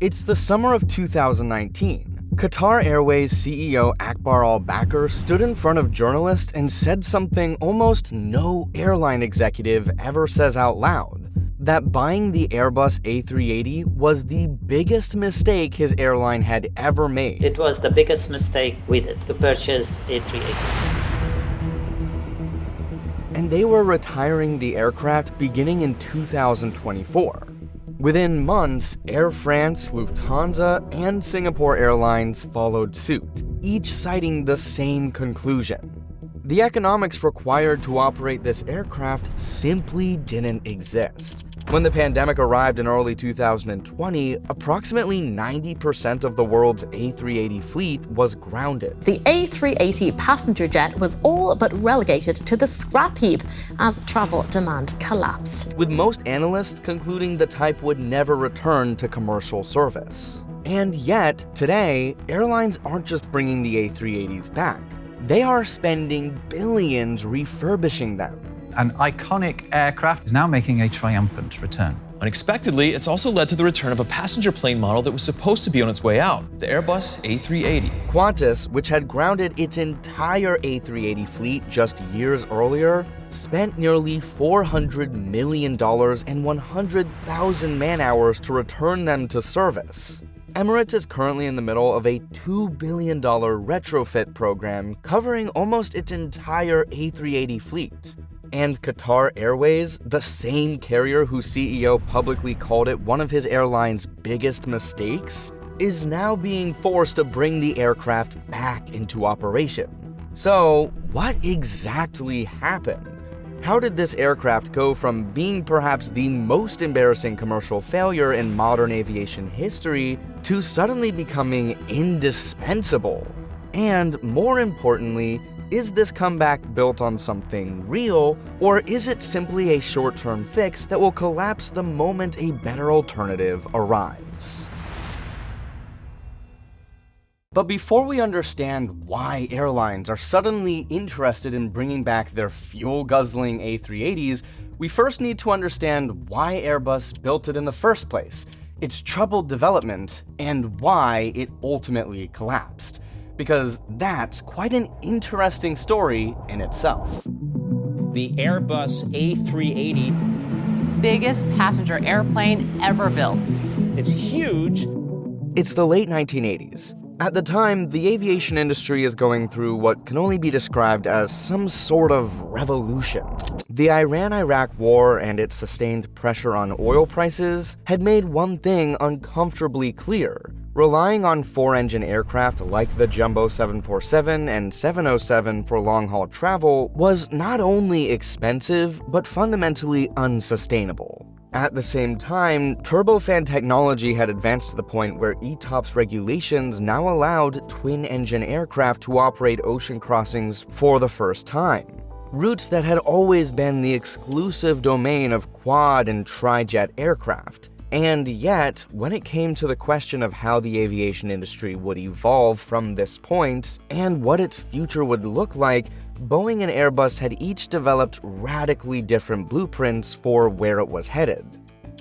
It's the summer of 2019. Qatar Airways CEO Akbar al-Bakr stood in front of journalists and said something almost no airline executive ever says out loud: that buying the Airbus A380 was the biggest mistake his airline had ever made. It was the biggest mistake with it to purchase A380. And they were retiring the aircraft beginning in 2024. Within months, Air France, Lufthansa, and Singapore Airlines followed suit, each citing the same conclusion. The economics required to operate this aircraft simply didn't exist. When the pandemic arrived in early 2020, approximately 90% of the world's A380 fleet was grounded. The A380 passenger jet was all but relegated to the scrap heap as travel demand collapsed, with most analysts concluding the type would never return to commercial service. And yet, today, airlines aren't just bringing the A380s back. They are spending billions refurbishing them. An iconic aircraft is now making a triumphant return. Unexpectedly, it's also led to the return of a passenger plane model that was supposed to be on its way out, the Airbus A380. Qantas, which had grounded its entire A380 fleet just years earlier, spent nearly $400 million and 100,000 man-hours to return them to service. Emirates is currently in the middle of a $2 billion retrofit program covering almost its entire A380 fleet. And Qatar Airways, the same carrier whose CEO publicly called it one of his airline's biggest mistakes, is now being forced to bring the aircraft back into operation. So, what exactly happened? How did this aircraft go from being perhaps the most embarrassing commercial failure in modern aviation history to suddenly becoming indispensable? And more importantly, is this comeback built on something real, or is it simply a short-term fix that will collapse the moment a better alternative arrives? But before we understand why airlines are suddenly interested in bringing back their fuel-guzzling A380s, we first need to understand why Airbus built it in the first place, its troubled development, and why it ultimately collapsed. Because that's quite an interesting story in itself. The Airbus A380. Biggest passenger airplane ever built. It's huge. It's the late 1980s. At the time, the aviation industry is going through what can only be described as some sort of revolution. The Iran-Iraq War and its sustained pressure on oil prices had made one thing uncomfortably clear: relying on four-engine aircraft like the Jumbo 747 and 707 for long-haul travel was not only expensive, but fundamentally unsustainable. At the same time, turbofan technology had advanced to the point where ETOPS regulations now allowed twin-engine aircraft to operate ocean crossings for the first time, routes that had always been the exclusive domain of quad and tri-jet aircraft. And yet, when it came to the question of how the aviation industry would evolve from this point, and what its future would look like, Boeing and Airbus had each developed radically different blueprints for where it was headed.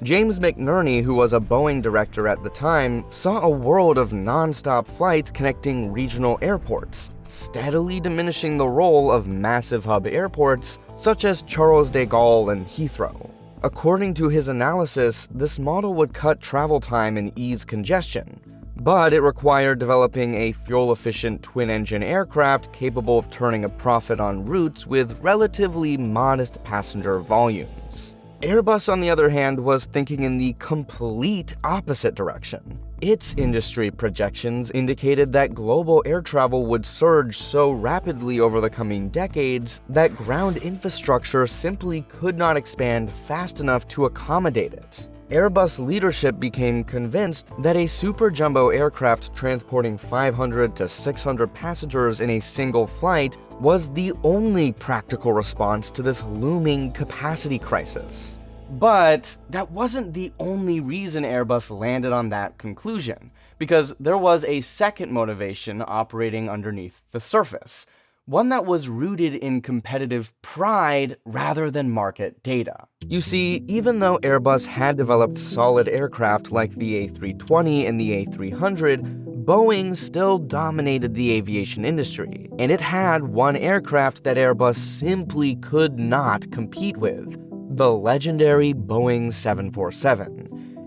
James McNerney, who was a Boeing director at the time, saw a world of non-stop flights connecting regional airports, steadily diminishing the role of massive hub airports such as Charles de Gaulle and Heathrow. According to his analysis, this model would cut travel time and ease congestion, but it required developing a fuel-efficient twin-engine aircraft capable of turning a profit on routes with relatively modest passenger volumes. Airbus, on the other hand, was thinking in the complete opposite direction. Its industry projections indicated that global air travel would surge so rapidly over the coming decades that ground infrastructure simply could not expand fast enough to accommodate it. Airbus leadership became convinced that a super jumbo aircraft transporting 500 to 600 passengers in a single flight was the only practical response to this looming capacity crisis. But that wasn't the only reason Airbus landed on that conclusion, because there was a second motivation operating underneath the surface, one that was rooted in competitive pride rather than market data. You see, even though Airbus had developed solid aircraft like the A320 and the A300, Boeing still dominated the aviation industry, and it had one aircraft that Airbus simply could not compete with: the legendary Boeing 747.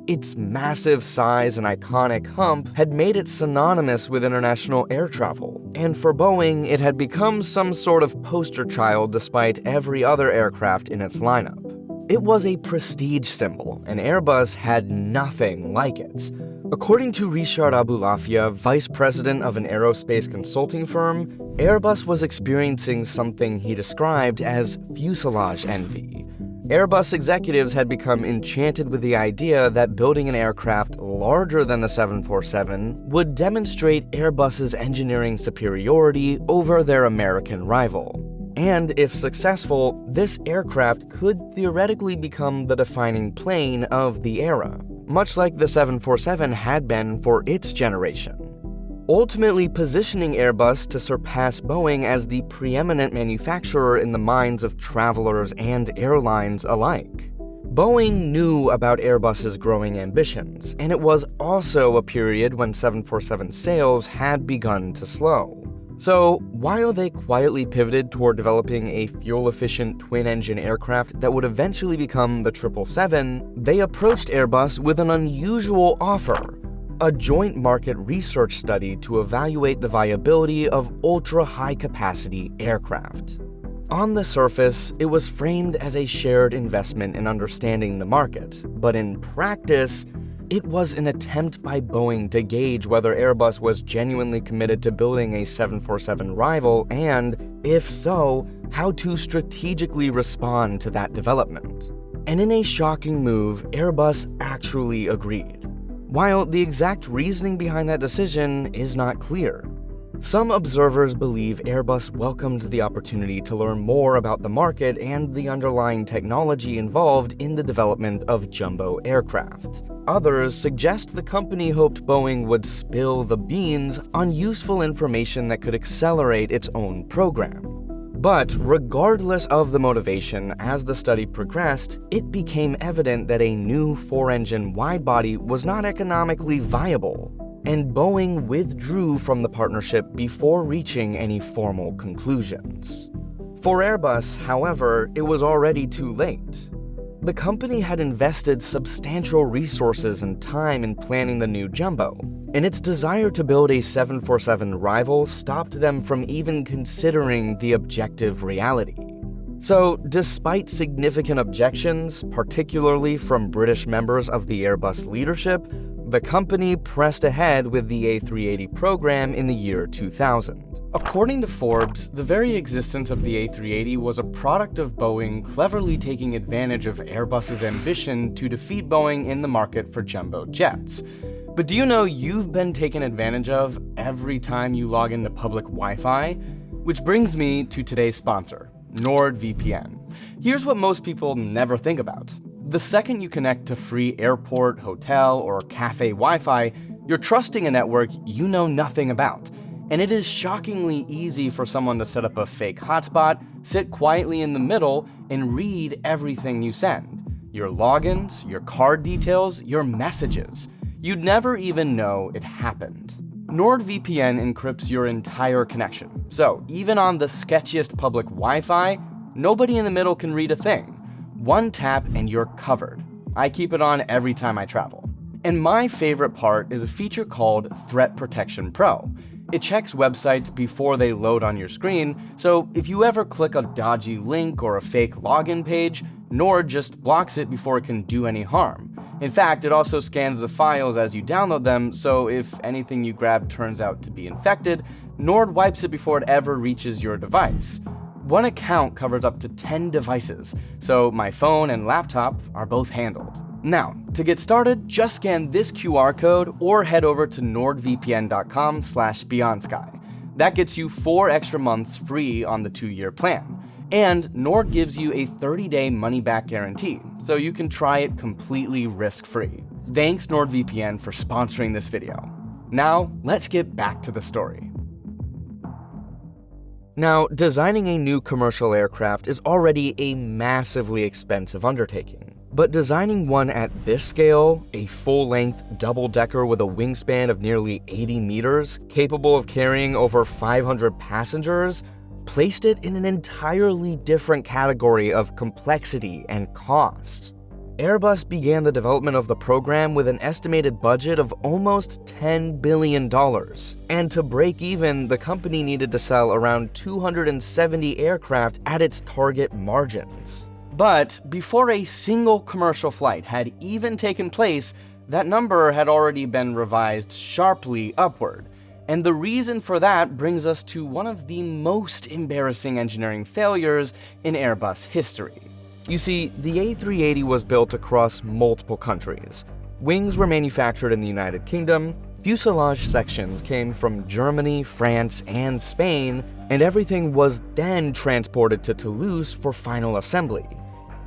Its massive size and iconic hump had made it synonymous with international air travel, and for Boeing, it had become some sort of poster child despite every other aircraft in its lineup. It was a prestige symbol, and Airbus had nothing like it. According to Richard Abulafia, vice president of an aerospace consulting firm, Airbus was experiencing something he described as fuselage envy. Airbus executives had become enchanted with the idea that building an aircraft larger than the 747 would demonstrate Airbus's engineering superiority over their American rival. And if successful, this aircraft could theoretically become the defining plane of the era, much like the 747 had been for its generation, ultimately positioning Airbus to surpass Boeing as the preeminent manufacturer in the minds of travelers and airlines alike. Boeing knew about Airbus's growing ambitions, and it was also a period when 747 sales had begun to slow. So, while they quietly pivoted toward developing a fuel-efficient twin-engine aircraft that would eventually become the 777, they approached Airbus with an unusual offer: a joint market research study to evaluate the viability of ultra-high-capacity aircraft. On the surface, it was framed as a shared investment in understanding the market, but in practice, it was an attempt by Boeing to gauge whether Airbus was genuinely committed to building a 747 rival and, if so, how to strategically respond to that development. And in a shocking move, Airbus actually agreed. While the exact reasoning behind that decision is not clear, some observers believe Airbus welcomed the opportunity to learn more about the market and the underlying technology involved in the development of jumbo aircraft. Others suggest the company hoped Boeing would spill the beans on useful information that could accelerate its own program. But regardless of the motivation, as the study progressed, it became evident that a new four-engine widebody was not economically viable, and Boeing withdrew from the partnership before reaching any formal conclusions. For Airbus, however, it was already too late. The company had invested substantial resources and time in planning the new jumbo, and its desire to build a 747 rival stopped them from even considering the objective reality. So, despite significant objections, particularly from British members of the Airbus leadership, the company pressed ahead with the A380 program in the year 2000. According to Forbes, the very existence of the A380 was a product of Boeing cleverly taking advantage of Airbus's ambition to defeat Boeing in the market for jumbo jets. But do you know you've been taken advantage of every time you log into public Wi-Fi? Which brings me to today's sponsor, NordVPN. Here's what most people never think about. The second you connect to free airport, hotel, or cafe Wi-Fi, you're trusting a network you know nothing about. And it is shockingly easy for someone to set up a fake hotspot, sit quietly in the middle, and read everything you send. Your logins, your card details, your messages. You'd never even know it happened. NordVPN encrypts your entire connection. So even on the sketchiest public Wi-Fi, nobody in the middle can read a thing. One tap and you're covered. I keep it on every time I travel. And my favorite part is a feature called Threat Protection Pro. It checks websites before they load on your screen, so if you ever click a dodgy link or a fake login page, Nord just blocks it before it can do any harm. In fact, it also scans the files as you download them, so if anything you grab turns out to be infected, Nord wipes it before it ever reaches your device. One account covers up to 10 devices, so my phone and laptop are both handled. Now, to get started, just scan this QR code or head over to nordvpn.com/BeyondSky. That gets you 4 extra months free on the 2-year plan. And Nord gives you a 30-day money-back guarantee, so you can try it completely risk-free. Thanks NordVPN for sponsoring this video. Now, let's get back to the story. Now, designing a new commercial aircraft is already a massively expensive undertaking. But designing one at this scale, a full-length double-decker with a wingspan of nearly 80 meters, capable of carrying over 500 passengers, placed it in an entirely different category of complexity and cost. Airbus began the development of the program with an estimated budget of almost $10 billion, and to break even, the company needed to sell around 270 aircraft at its target margins. But before a single commercial flight had even taken place, that number had already been revised sharply upward. And the reason for that brings us to one of the most embarrassing engineering failures in Airbus history. You see, the A380 was built across multiple countries. Wings were manufactured in the United Kingdom, fuselage sections came from Germany, France, and Spain, and everything was then transported to Toulouse for final assembly.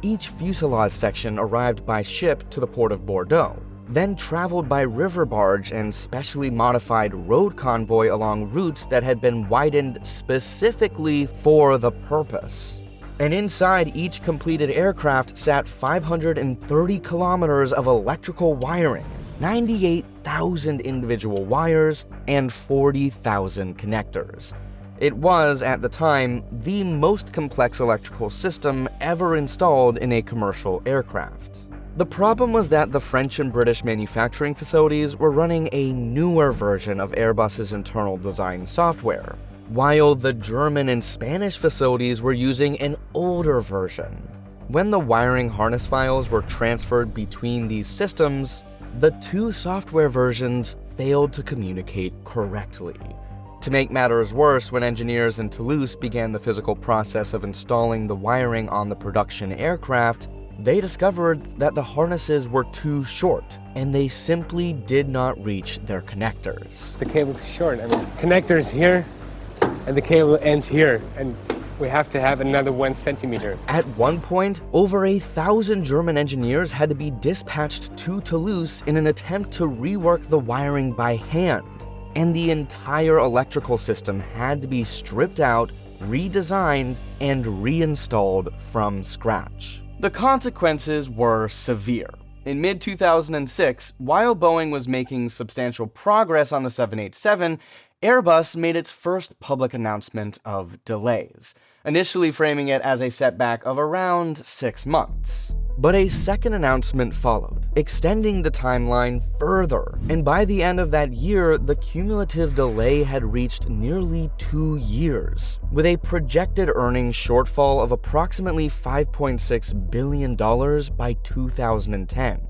Each fuselage section arrived by ship to the port of Bordeaux, then traveled by river barge and specially modified road convoy along routes that had been widened specifically for the purpose. And inside each completed aircraft sat 530 kilometers of electrical wiring, 98,000 individual wires, and 40,000 connectors. It was, at the time, the most complex electrical system ever installed in a commercial aircraft. The problem was that the French and British manufacturing facilities were running a newer version of Airbus's internal design software, while the German and Spanish facilities were using an older version. When the wiring harness files were transferred between these systems, the two software versions failed to communicate correctly. To make matters worse, when engineers in Toulouse began the physical process of installing the wiring on the production aircraft, they discovered that the harnesses were too short, and they simply did not reach their connectors. The cable's too short. I mean, connector is here, and the cable ends here, and we have to have another 1 centimeter. At one point, over 1,000 German engineers had to be dispatched to Toulouse in an attempt to rework the wiring by hand, and the entire electrical system had to be stripped out, redesigned, and reinstalled from scratch. The consequences were severe. In mid-2006, while Boeing was making substantial progress on the 787, Airbus made its first public announcement of delays, initially framing it as a setback of around 6 months. But a second announcement followed, extending the timeline further, and by the end of that year, the cumulative delay had reached nearly 2 years, with a projected earnings shortfall of approximately $5.6 billion by 2010.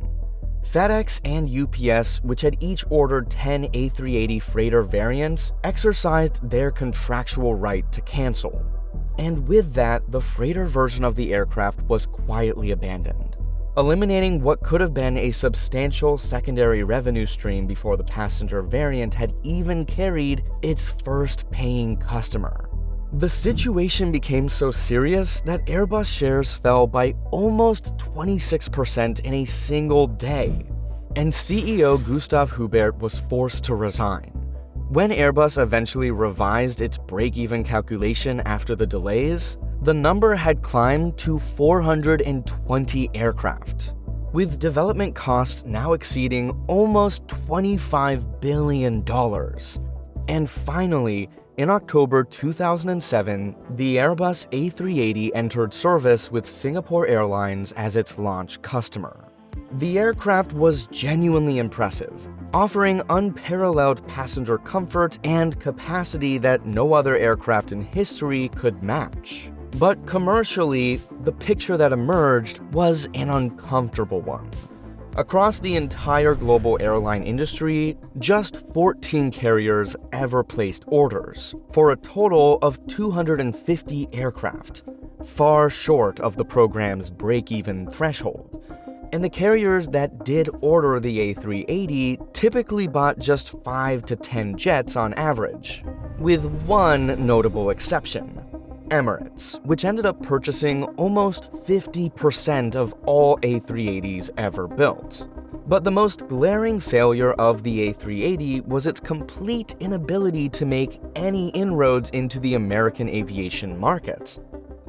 FedEx and UPS, which had each ordered 10 A380 freighter variants, exercised their contractual right to cancel. And with that, the freighter version of the aircraft was quietly abandoned, eliminating what could have been a substantial secondary revenue stream before the passenger variant had even carried its first paying customer. The situation became so serious that Airbus shares fell by almost 26% in a single day, and CEO Gustav Hubert was forced to resign. When Airbus eventually revised its break-even calculation after the delays, the number had climbed to 420 aircraft, with development costs now exceeding almost $25 billion. And finally, in October 2007, the Airbus A380 entered service with Singapore Airlines as its launch customer. The aircraft was genuinely impressive, offering unparalleled passenger comfort and capacity that no other aircraft in history could match. But commercially, the picture that emerged was an uncomfortable one. Across the entire global airline industry, just 14 carriers ever placed orders, for a total of 250 aircraft, far short of the program's break-even threshold. And the carriers that did order the A380 typically bought just 5 to 10 jets on average, with one notable exception: Emirates, which ended up purchasing almost 50% of all A380s ever built. But the most glaring failure of the A380 was its complete inability to make any inroads into the American aviation market.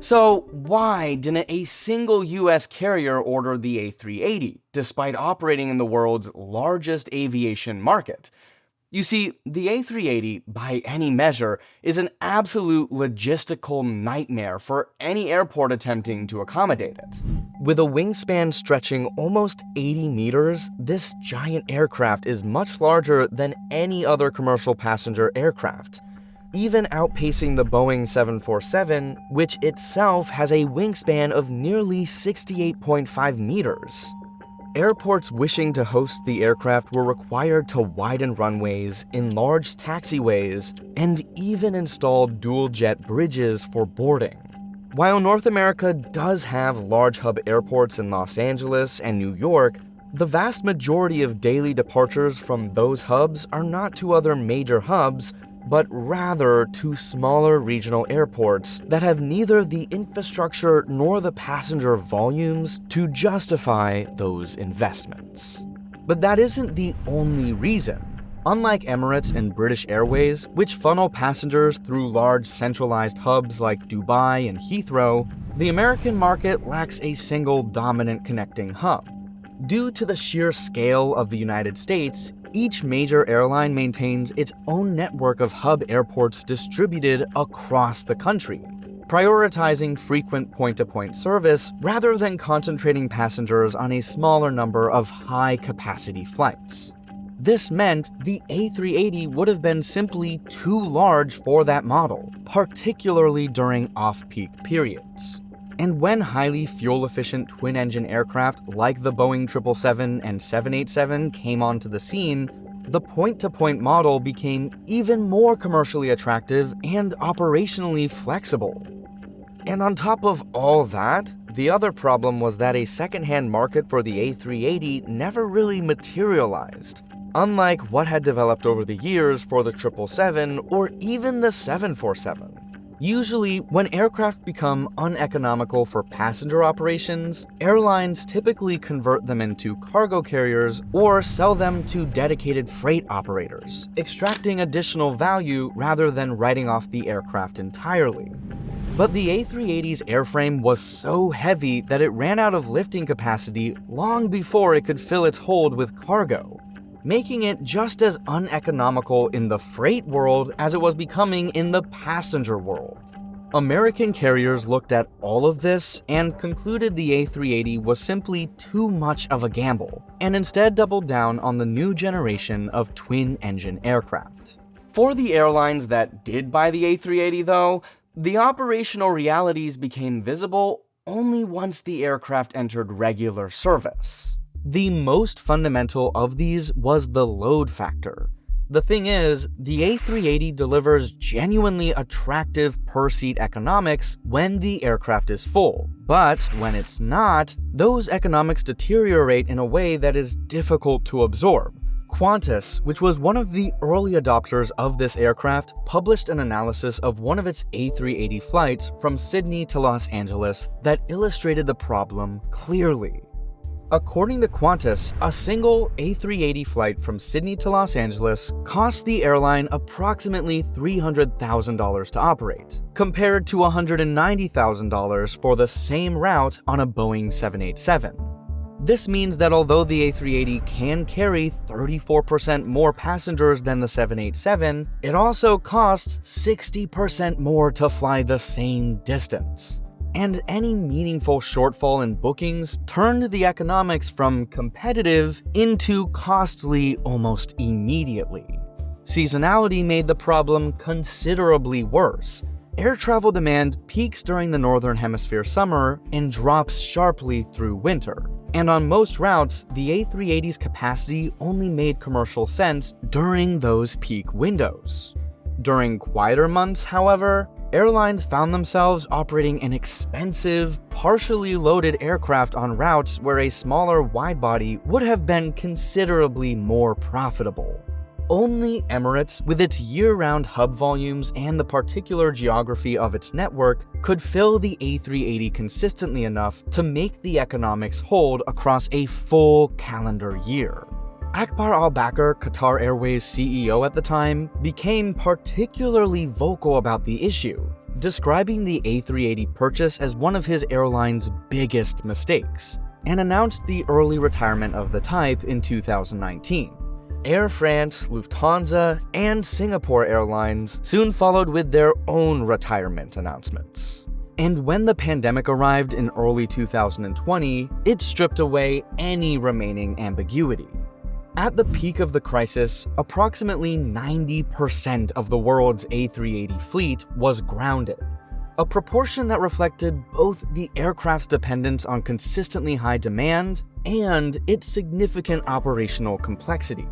So why didn't a single US carrier order the A380, despite operating in the world's largest aviation market? You see, the A380, by any measure, is an absolute logistical nightmare for any airport attempting to accommodate it. With a wingspan stretching almost 80 meters, this giant aircraft is much larger than any other commercial passenger aircraft, even outpacing the Boeing 747, which itself has a wingspan of nearly 68.5 meters. Airports wishing to host the aircraft were required to widen runways, enlarge taxiways, and even install dual-jet bridges for boarding. While North America does have large hub airports in Los Angeles and New York, the vast majority of daily departures from those hubs are not to other major hubs, but rather to smaller regional airports that have neither the infrastructure nor the passenger volumes to justify those investments. But that isn't the only reason. Unlike Emirates and British Airways, which funnel passengers through large centralized hubs like Dubai and Heathrow, the American market lacks a single dominant connecting hub. Due to the sheer scale of the United States, each major airline maintains its own network of hub airports distributed across the country, prioritizing frequent point-to-point service rather than concentrating passengers on a smaller number of high-capacity flights. This meant the A380 would have been simply too large for that model, particularly during off-peak periods. And when highly fuel-efficient twin-engine aircraft like the Boeing 777 and 787 came onto the scene, the point-to-point model became even more commercially attractive and operationally flexible. And on top of all that, the other problem was that a second-hand market for the A380 never really materialized, unlike what had developed over the years for the 777 or even the 747. Usually, when aircraft become uneconomical for passenger operations, airlines typically convert them into cargo carriers or sell them to dedicated freight operators, extracting additional value rather than writing off the aircraft entirely. But the A380's airframe was so heavy that it ran out of lifting capacity long before it could fill its hold with cargo, making it just as uneconomical in the freight world as it was becoming in the passenger world. American carriers looked at all of this and concluded the A380 was simply too much of a gamble, and instead doubled down on the new generation of twin-engine aircraft. For the airlines that did buy the A380 though, the operational realities became visible only once the aircraft entered regular service. The most fundamental of these was the load factor. The thing is, the A380 delivers genuinely attractive per-seat economics when the aircraft is full, but when it's not, those economics deteriorate in a way that is difficult to absorb. Qantas, which was one of the early adopters of this aircraft, published an analysis of one of its A380 flights from Sydney to Los Angeles that illustrated the problem clearly. According to Qantas, a single A380 flight from Sydney to Los Angeles cost the airline approximately $300,000 to operate, compared to $190,000 for the same route on a Boeing 787. This means that although the A380 can carry 34% more passengers than the 787, it also costs 60% more to fly the same distance. And any meaningful shortfall in bookings turned the economics from competitive into costly almost immediately. Seasonality made the problem considerably worse. Air travel demand peaks during the Northern Hemisphere summer and drops sharply through winter. And on most routes, the A380's capacity only made commercial sense during those peak windows. During quieter months, however, airlines found themselves operating an expensive, partially loaded aircraft on routes where a smaller widebody would have been considerably more profitable. Only Emirates, with its year-round hub volumes and the particular geography of its network, could fill the A380 consistently enough to make the economics hold across a full calendar year. Akbar al-Bakr, Qatar Airways CEO at the time, became particularly vocal about the issue, describing the A380 purchase as one of his airline's biggest mistakes, and announced the early retirement of the type in 2019. Air France, Lufthansa, and Singapore Airlines soon followed with their own retirement announcements. And when the pandemic arrived in early 2020, it stripped away any remaining ambiguity. At the peak of the crisis, approximately 90% of the world's A380 fleet was grounded, a proportion that reflected both the aircraft's dependence on consistently high demand and its significant operational complexity.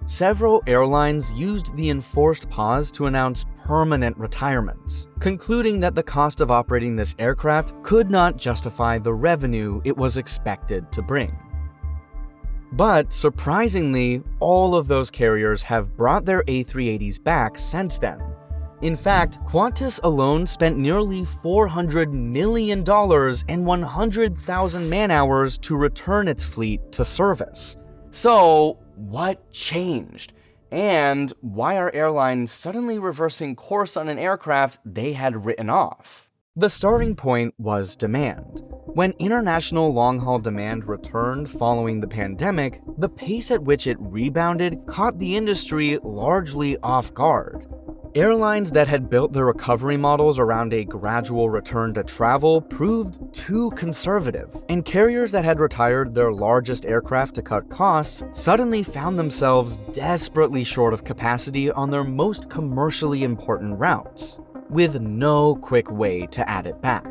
Several airlines used the enforced pause to announce permanent retirements, concluding that the cost of operating this aircraft could not justify the revenue it was expected to bring. But surprisingly, all of those carriers have brought their A380s back since then. In fact, Qantas alone spent nearly $400 million and 100,000 man-hours to return its fleet to service. So, what changed? And why are airlines suddenly reversing course on an aircraft they had written off? The starting point was demand. When international long-haul demand returned following the pandemic, the pace at which it rebounded caught the industry largely off guard. Airlines that had built their recovery models around a gradual return to travel proved too conservative, and carriers that had retired their largest aircraft to cut costs suddenly found themselves desperately short of capacity on their most commercially important routes, with no quick way to add it back.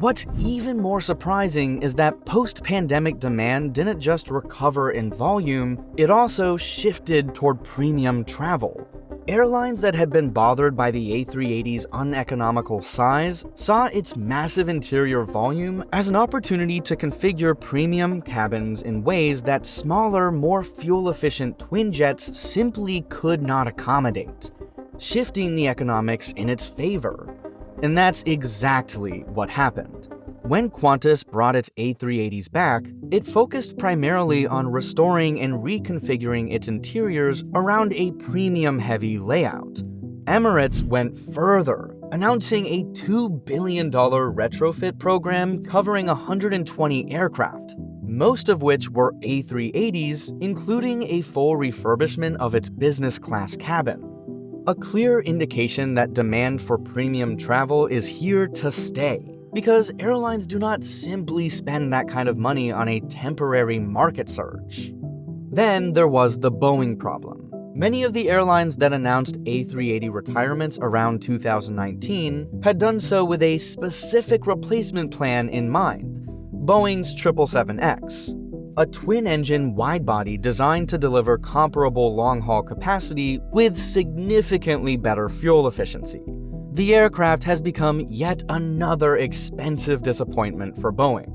What's even more surprising is that post-pandemic demand didn't just recover in volume, it also shifted toward premium travel. Airlines that had been bothered by the A380's uneconomical size saw its massive interior volume as an opportunity to configure premium cabins in ways that smaller, more fuel-efficient twin jets simply could not accommodate, shifting the economics in its favor. And that's exactly what happened. When Qantas brought its A380s back, it focused primarily on restoring and reconfiguring its interiors around a premium-heavy layout. Emirates went further, announcing a $2 billion retrofit program covering 120 aircraft, most of which were A380s, including a full refurbishment of its business class cabin. A clear indication that demand for premium travel is here to stay, because airlines do not simply spend that kind of money on a temporary market surge. Then there was the Boeing problem. Many of the airlines that announced A380 retirements around 2019 had done so with a specific replacement plan in mind: Boeing's 777X, a twin-engine wide-body designed to deliver comparable long-haul capacity with significantly better fuel efficiency. The aircraft has become yet another expensive disappointment for Boeing.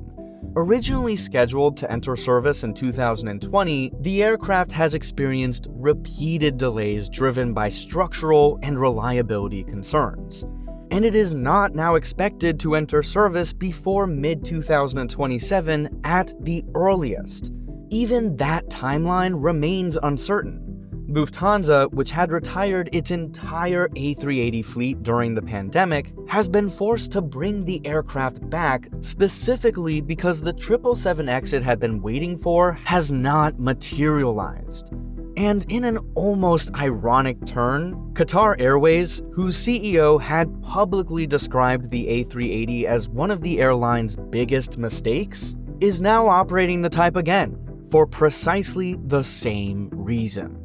Originally scheduled to enter service in 2020, the aircraft has experienced repeated delays driven by structural and reliability concerns, and it is not now expected to enter service before mid-2027 at the earliest. Even that timeline remains uncertain. Lufthansa, which had retired its entire A380 fleet during the pandemic, has been forced to bring the aircraft back specifically because the 777X it had been waiting for has not materialized. And in an almost ironic turn, Qatar Airways, whose CEO had publicly described the A380 as one of the airline's biggest mistakes, is now operating the type again, for precisely the same reason.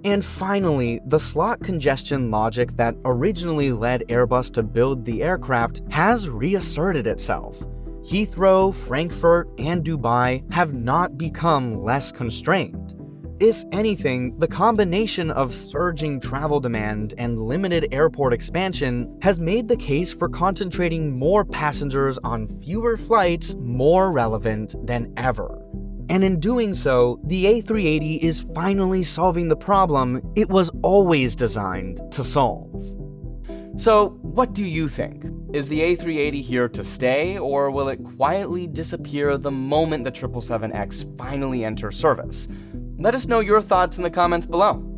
And finally, the slot congestion logic that originally led Airbus to build the aircraft has reasserted itself. Heathrow, Frankfurt, and Dubai have not become less constrained. If anything, the combination of surging travel demand and limited airport expansion has made the case for concentrating more passengers on fewer flights more relevant than ever. And in doing so, the A380 is finally solving the problem it was always designed to solve. So, what do you think? Is the A380 here to stay, or will it quietly disappear the moment the 777X finally enters service? Let us know your thoughts in the comments below.